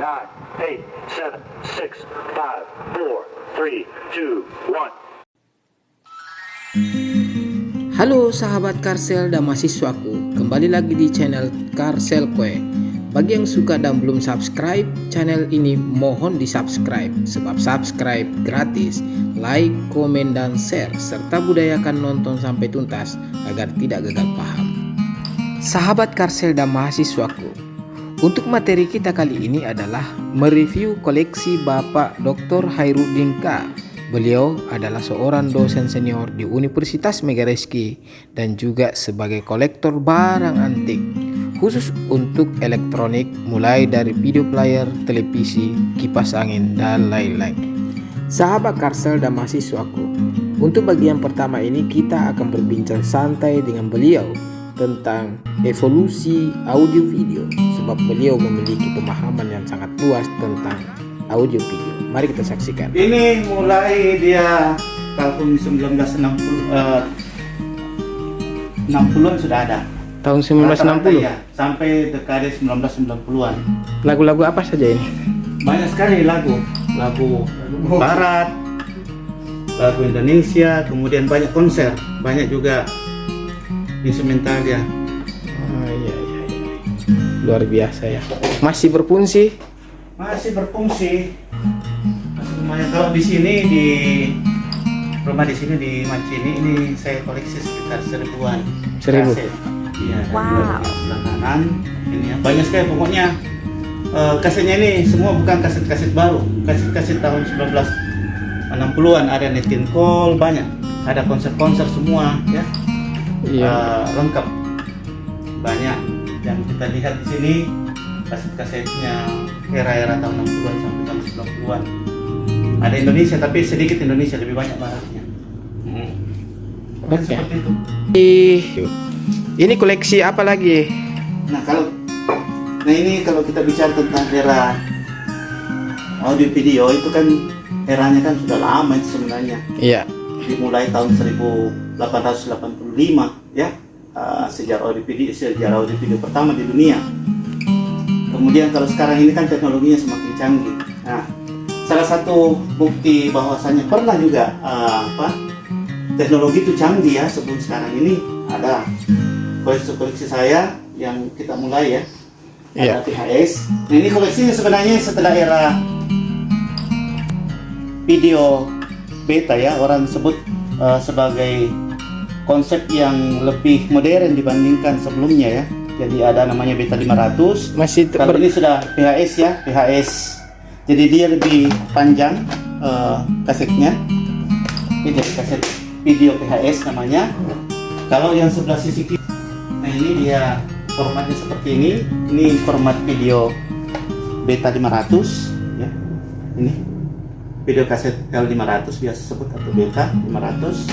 8, 7, 6, 5, 4, 3, 2, 1. Halo sahabat Karsel dan mahasiswaku, kembali lagi di channel Karsel Kue. Bagi yang suka dan belum subscribe channel ini, mohon di subscribe, sebab subscribe gratis. Like, komen, dan share, serta budayakan nonton sampai tuntas agar tidak gagal paham. Sahabat Karsel dan mahasiswaku, untuk materi kita kali ini adalah mereview koleksi Bapak Dr. Hairudin K. Beliau adalah seorang dosen senior di Universitas Megareski dan juga sebagai kolektor barang antik, khusus untuk elektronik mulai dari video player, televisi, kipas angin, dan lain-lain. Sahabat Karsel dan mahasiswaku, untuk bagian pertama ini kita akan berbincang santai dengan beliau tentang evolusi audio video, sebab beliau memiliki pemahaman yang sangat luas tentang audio video. Mari kita saksikan. Ini mulai dia tahun 60-an sudah ada. Tahun 1960 ya, sampai dekade 1990-an. Lagu-lagu apa saja ini? Banyak sekali lagu barat, lagu Indonesia, kemudian banyak konser, banyak juga instrumental ya. Oh, iya. Luar biasa ya. Masih berfungsi? Masih berfungsi. Masih lumayan. Kalau di sini di rumah di sini di Macini ini saya koleksi sekitar 1000-an. 1000. Iya. Wow. Sebelah kanan ini ya. Banyak sekali pokoknya. Kasetnya ini semua bukan kaset-kaset baru, kaset-kaset tahun 1960-an, ada Nat King Cole, banyak, ada konser-konser semua ya. Iya. Lengkap, banyak. Dan kita lihat di sini kaset-kasetnya era-era tahun 60-an sampai tahun 90-an. Ada Indonesia tapi sedikit Indonesia, lebih banyak baratnya. Oke. Seperti itu. Ini koleksi apa lagi? Nah ini kalau kita bicara tentang era audio video itu kan eranya kan sudah lama itu sebenarnya. Iya. Dimulai tahun 1885 ya, sejarah audio video pertama di dunia. Kemudian kalau sekarang ini kan teknologinya semakin canggih. Nah, salah satu bukti bahwasanya pernah juga teknologi itu canggih ya sebelum sekarang ini ada koleksi saya yang kita mulai ya. Ada VHS. Nah, ini koleksinya sebenarnya setelah era video beta ya, orang sebut sebagai konsep yang lebih modern dibandingkan sebelumnya ya. Jadi ada namanya beta 500. Kalau ini sudah VHS ya, VHS. Jadi dia lebih panjang kasetnya. Ini jadi kaset video VHS namanya. Kalau yang sebelah sisi kiri, nah ini dia formatnya seperti ini format video beta 500 ya. Ini video kaset L500 biasa sebut atau beta 500.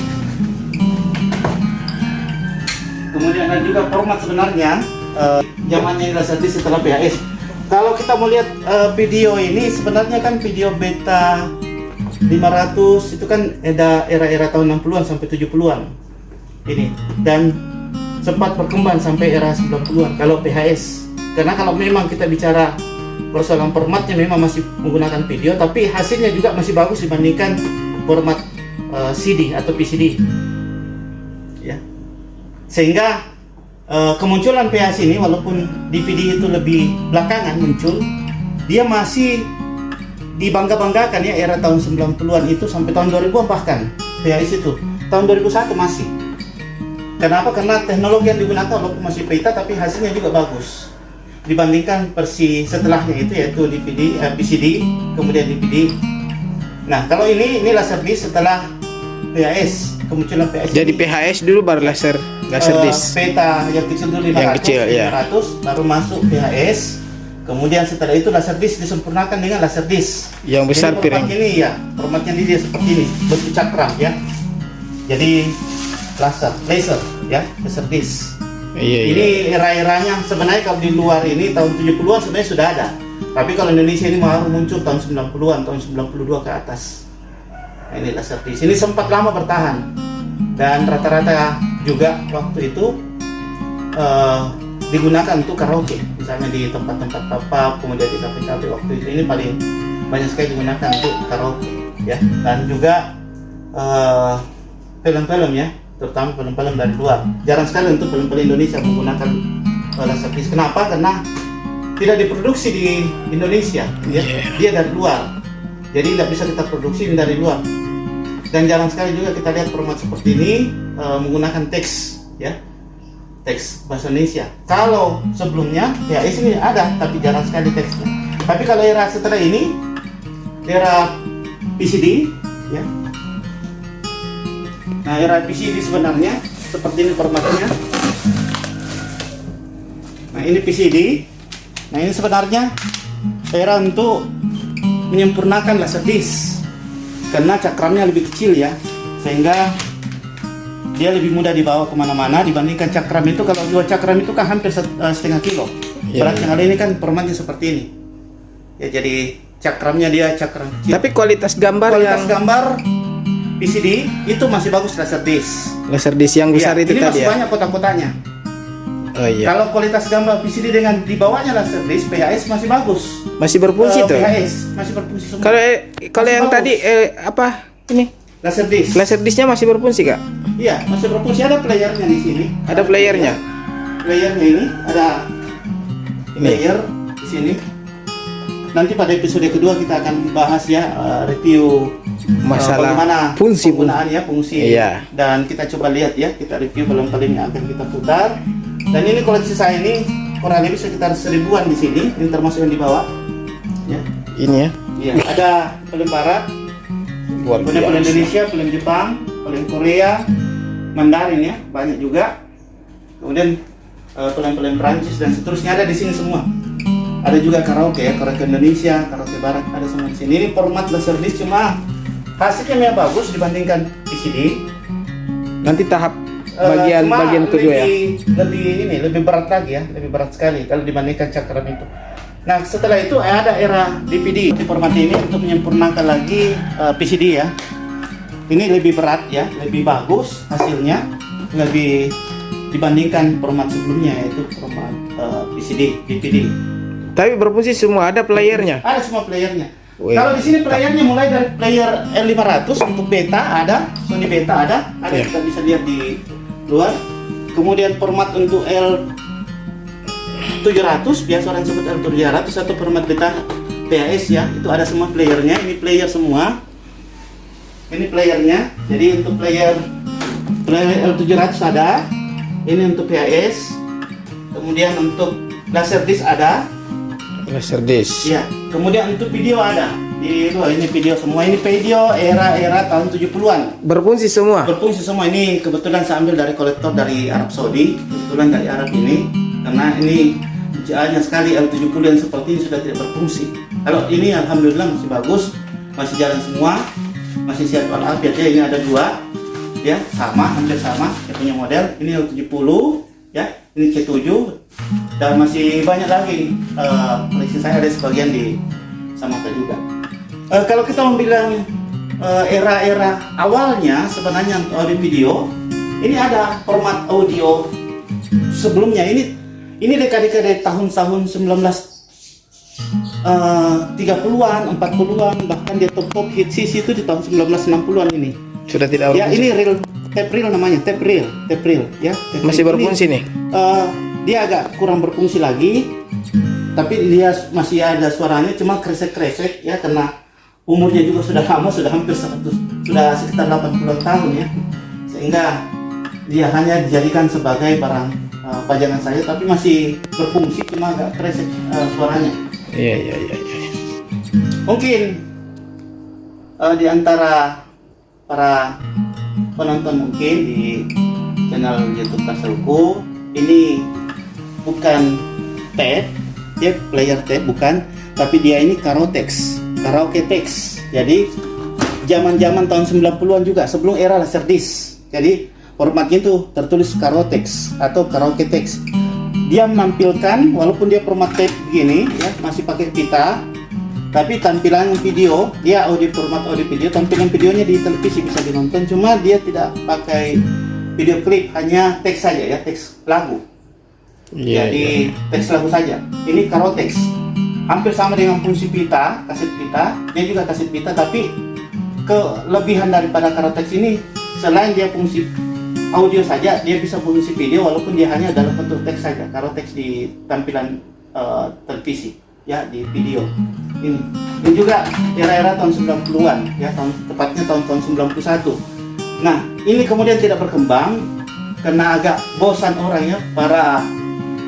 Kemudian ada juga format sebenarnya zamannya Laserdisc setelah VHS. Kalau kita mau lihat video ini sebenarnya kan video beta 500 itu kan ada era-era tahun 60-an sampai 70-an ini, dan sempat berkembang sampai era 90-an kalau VHS. Karena kalau memang kita bicara persoalan formatnya memang masih menggunakan video, tapi hasilnya juga masih bagus dibandingkan format CD atau VCD ya. Sehingga kemunculan VHS ini walaupun DVD itu lebih belakangan muncul, dia masih dibangga-banggakan ya era tahun 90-an itu sampai tahun 2000-an, bahkan VHS itu tahun 2001 masih. Kenapa? Karena teknologi yang digunakan walaupun masih beta tapi hasilnya juga bagus dibandingkan versi setelahnya itu yaitu DVD, VCD, kemudian DVD. Nah kalau ini Laserdisc setelah VHS, kemunculan VHS. Jadi PHS dulu baru Laserdisc. Beta yang kecil dulu 500, yang kecil, 500 ya. Baru masuk VHS. Kemudian setelah itu Laserdisc disempurnakan dengan Laserdisc. Yang besar piring. Ini ya, formatnya dia seperti ini, bentuk cakram ya. Jadi laser ya, Laserdisc. Ini era-eranya sebenarnya kalau di luar ini tahun 70-an sebenarnya sudah ada. Tapi kalau Indonesia ini baru muncul tahun 90-an, tahun 92 ke atas. Nah, ini Laserdisc. Ini sempat lama bertahan. Dan rata-rata juga waktu itu digunakan untuk karaoke. misalnya di tempat-tempat pub, kemudian di kafe-kafe waktu itu ini paling banyak sekali digunakan untuk karaoke ya. Dan juga film-film ya, terutama film-film dari luar. Jarang sekali untuk film-film Indonesia menggunakan laserdisc. Kenapa? Karena tidak diproduksi di Indonesia ya. Dia dari luar, jadi tidak bisa kita produksi dari luar. Dan jarang sekali juga kita lihat format seperti ini menggunakan teks ya, teks bahasa Indonesia. Kalau sebelumnya VHS ini ada, tapi jarang sekali teksnya. Tapi kalau era setelah ini, era PCD ya. Nah, era PCD sebenarnya seperti ini formatnya. Nah, ini PCD. Nah, ini sebenarnya era untuk menyempurnakan laserdisc karena cakramnya lebih kecil ya, sehingga dia lebih mudah dibawa kemana-mana dibandingkan cakram itu. Kalau 2 cakram itu kan hampir setengah kilo. Beratnya kali ini kan formatnya seperti ini ya, jadi cakramnya dia cakram kecil. Tapi kualitas gambar gambar PCD itu masih bagus laserdisc yang besar ya, itu ini tadi masih ya. banyak kotak-kotaknya. Oh iya. Kalau kualitas gambar PCD dengan dibawanya laserdisc, VHS masih bagus. Masih berfungsi tuh. VHS masih berfungsi semua. Kalau yang bagus. tadi apa ini? Laserdisc. Laserdiscnya masih berfungsi, Kak? Iya, masih berfungsi. Ada playernya di sini. Ada playernya. Playernya ini ada Ini. player di sini. Nanti pada episode kedua kita akan bahas ya review Masalah bagaimana fungsi penggunaannya, fungsi. Iya. Dan kita coba lihat ya, kita review film-film yang akan kita putar. Dan ini koleksi saya ini kurang lebih sekitar 1000-an di sini. Ini termasuk yang dibawa. Ya. Ini ya. Iya, ada film barat, Luar film biasa. Indonesia, film Jepang, film Korea, Mandarin ya, banyak juga. Kemudian film-film Prancis dan seterusnya ada di sini semua. Ada juga karaoke ya, karaoke Indonesia, karaoke barat, ada semua di sini. Ini format laserdisc, cuma hasilnya memang bagus dibandingkan PCD. Nanti tahap Cuma bagian kedua ya. lebih berat lagi ya, lebih berat sekali kalau dibandingkan cakram itu. Nah, setelah itu ada era DVD. Di format ini untuk menyempurnakan lagi PCD ya. Ini lebih berat ya, lebih bagus hasilnya, lebih dibandingkan format sebelumnya yaitu format PCD, DVD. Tapi berfungsi semua, ada playernya. Ada semua playernya. Wih. Kalau di sini playernya mulai dari player L500 untuk beta ada, Sony beta ada Ya. kita bisa lihat di luar. Kemudian format untuk L700, biasa orang sebut L700 atau format beta PAS ya, itu ada semua playernya. Ini player semua. Ini playernya. Jadi untuk player L700 ada. Ini untuk PAS. Kemudian untuk laserdisc ada. Laserdisc. Ya, kemudian untuk video ada. Di luar ini video semua. Ini video era tahun 70-an. Berfungsi semua. Berfungsi semua. Ini kebetulan saya ambil dari kolektor dari Arab Saudi. Kebetulan dari Arab ini. Karena ini banyak sekali L70 yang seperti ini sudah tidak berfungsi. Kalau ini alhamdulillah masih bagus, masih jalan semua, masih siap walafiat ya. Ini ada 2 ya, sama, hampir sama ya punya model. Ini L70 ya, ini C7 dan masih banyak lagi. Koleksi saya ada sebagian di Samata juga. Kalau kita mau bilang era-era awalnya sebenarnya untuk audio video, ini ada format audio sebelumnya. Ini dekade-dekade tahun-tahun 1930-an, 40-an, bahkan dia top hit sisi itu di tahun 1960-an ini. Sudah tidak Ya, berfungsi. ini tape reel namanya, tape reel ya. Tape Masih reel. berfungsi Ini, nih. Dia agak kurang berfungsi lagi, tapi dia masih ada suaranya, cuma kresek-kresek ya, karena umurnya juga sudah lama, sudah hampir 100, sudah sekitar 80 tahun ya, sehingga dia hanya dijadikan sebagai barang pajangan saja, tapi masih berfungsi, cuma agak kresek suaranya. Iya. Mungkin di antara para penonton mungkin di channel YouTube Karselku, ini bukan tape, dia player tape bukan, tapi dia ini karaoke text. Jadi zaman-zaman tahun 90-an juga, sebelum era laserdisc. Jadi formatnya itu tertulis karaoke text atau karaoke text. Dia menampilkan walaupun dia format tape begini ya, masih pakai pita, tapi tampilan video dia format audio video, tampilan videonya di televisi bisa dinonton, cuma dia tidak pakai video klip, hanya teks saja ya, teks lagu. Iya, Jadi teks lagu saja. Ini Karotex. Hampir sama dengan fungsi pita, kaset pita. Dia juga kaset pita, tapi kelebihan daripada Karotex ini selain dia fungsi audio saja, dia bisa fungsi video walaupun dia hanya dalam bentuk teks saja. Karotex di tampilan televisi, ya, di video. Ini juga era-era tahun 90-an, ya, tepatnya tahun 91. Nah, ini kemudian tidak berkembang karena agak bosan orang, ya, para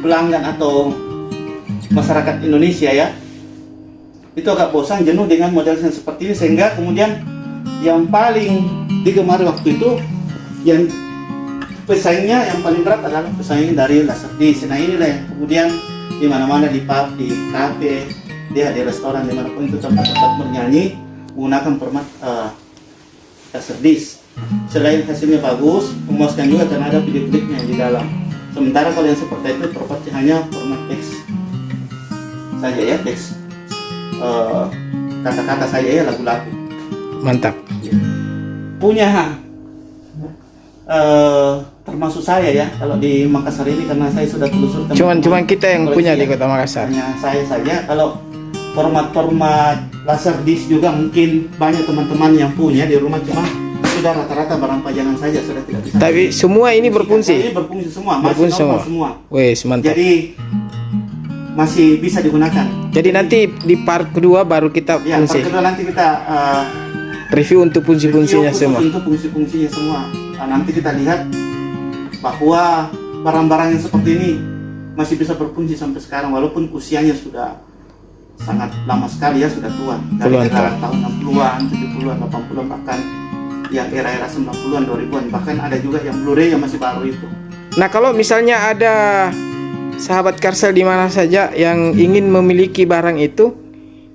pelanggan atau masyarakat Indonesia, ya. Itu agak bosan, jenuh dengan model yang seperti ini, sehingga kemudian yang paling digemari waktu itu, yang pesaingnya yang paling berat adalah pesaing dari Laserdisc. Nah, inilah yang kemudian di mana-mana, di pub, di kafe, dia di restoran, dimanapun itu tempat-tempat bernyanyi menggunakan format Laserdisc. Selain hasilnya bagus, memuaskan juga karena ada video klipnya di dalam. Sementara kalau yang seperti itu properti hanya format teks saja, ya, teks kata-kata saja, ya, lagu-lagu. Mantap. Punya termasuk saya, ya, kalau di Makassar ini, karena saya sudah telusur. Cuman kita yang punya di Kota Makassar. Hanya saya saja. Kalau format Laserdisc juga mungkin banyak teman-teman yang punya di rumah, cuma sudah rata-rata barang pajangan saja, sudah tidak bisa. Tapi semua ini berfungsi. Ini berfungsi semua, masih Berfungsi normal semua. semua. Wes, mantap. Jadi masih bisa digunakan. Jadi nanti di part kedua baru kita Ya, fungsi. kedua nanti kita Review untuk fungsi-fungsinya review semua. untuk fungsi-fungsinya semua. Nah, nanti kita lihat bahwa barang-barang yang seperti ini masih bisa berfungsi sampai sekarang, walaupun usianya sudah sangat lama sekali, ya, sudah tua. Dari Puluhan era tahun. tahun 60-an, 70-an, 80-an, bahkan yang era-era 90-an, 2000-an, bahkan ada juga yang Blu-ray yang masih baru itu. Nah, kalau misalnya ada sahabat Karsel di mana saja yang ingin memiliki barang itu,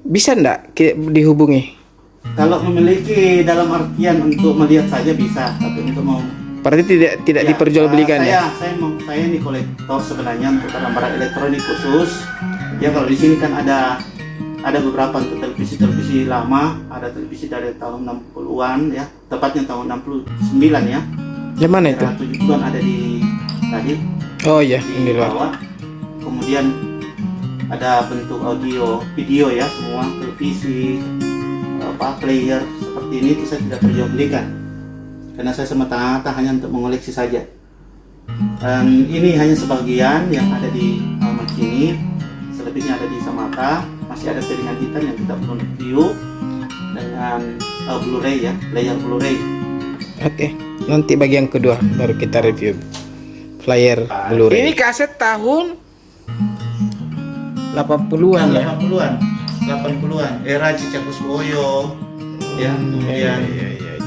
bisa ndak dihubungi? Kalau memiliki dalam artian untuk melihat saja bisa, tapi untuk mau Berarti tidak ya, diperjualbelikan, ya? saya ini kolektor sebenarnya untuk barang-barang elektronik khusus. Ya, kalau di sini kan ada beberapa untuk televisi lama, ada televisi dari tahun 60-an, ya, tepatnya tahun 69, ya. Yang mana itu? Era 70-an ada di tadi. Oh iya, di ini luar. bawah. Kemudian ada bentuk audio, video, ya, semua televisi, player seperti ini itu saya tidak perjualbelikan karena saya semata-mata hanya untuk mengoleksi saja. Dan ini hanya sebagian yang ada di Makini, selebihnya ada di Samata. Masih ada piringan hitam yang kita belum review dengan Blu-ray, ya, player Blu-ray. Oke, nanti bagian kedua baru kita review flyer Blu-ray. Ini kaset tahun 80-an, ya. 80-an, era Cicak Kuswoyo, ya, kemudian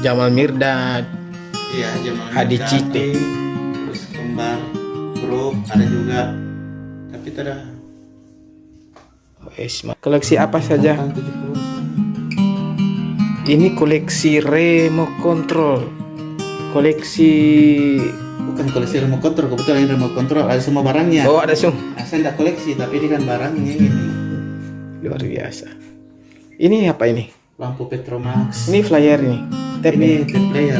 Jamal Mirdad, iya, Jamal Adi Mirdad, Cite. terus Kembar Grup ada juga, tapi itu ada koleksi apa saja? tahun 70-an. Ini koleksi remote control, koleksi. Bukan koleksi remote control, kebetulan ini remote control ada semua barangnya. Oh, ada semua. Nah, saya tidak koleksi, tapi ini kan barangnya ini. Luar biasa. Ini apa ini? Lampu Petromax. Ini flyer nih. Tape Ini nih. tape player.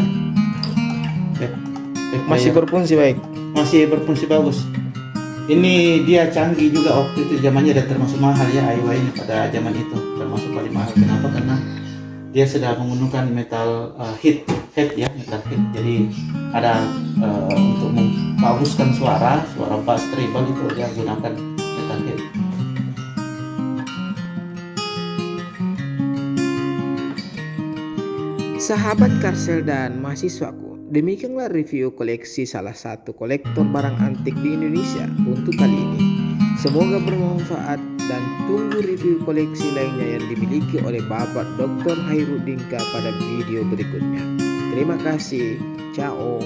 Masih berfungsi baik. Masih berfungsi bagus. Ini dia canggih juga, waktu itu zamannya dan termasuk mahal, ya, Aiwa ini pada zaman itu termasuk paling mahal. Kenapa? Karena dia sudah menggunakan metal head, ya, metal head. Jadi ada untuk membaguskan suara bass treble itu dia gunakan metal head. Sahabat Karsel dan mahasiswaku, demikianlah review koleksi salah satu kolektor barang antik di Indonesia untuk kali ini. Semoga bermanfaat dan tunggu review koleksi lainnya yang dimiliki oleh Bapak Dr. Hairudinka pada video berikutnya. Terima kasih. Ciao.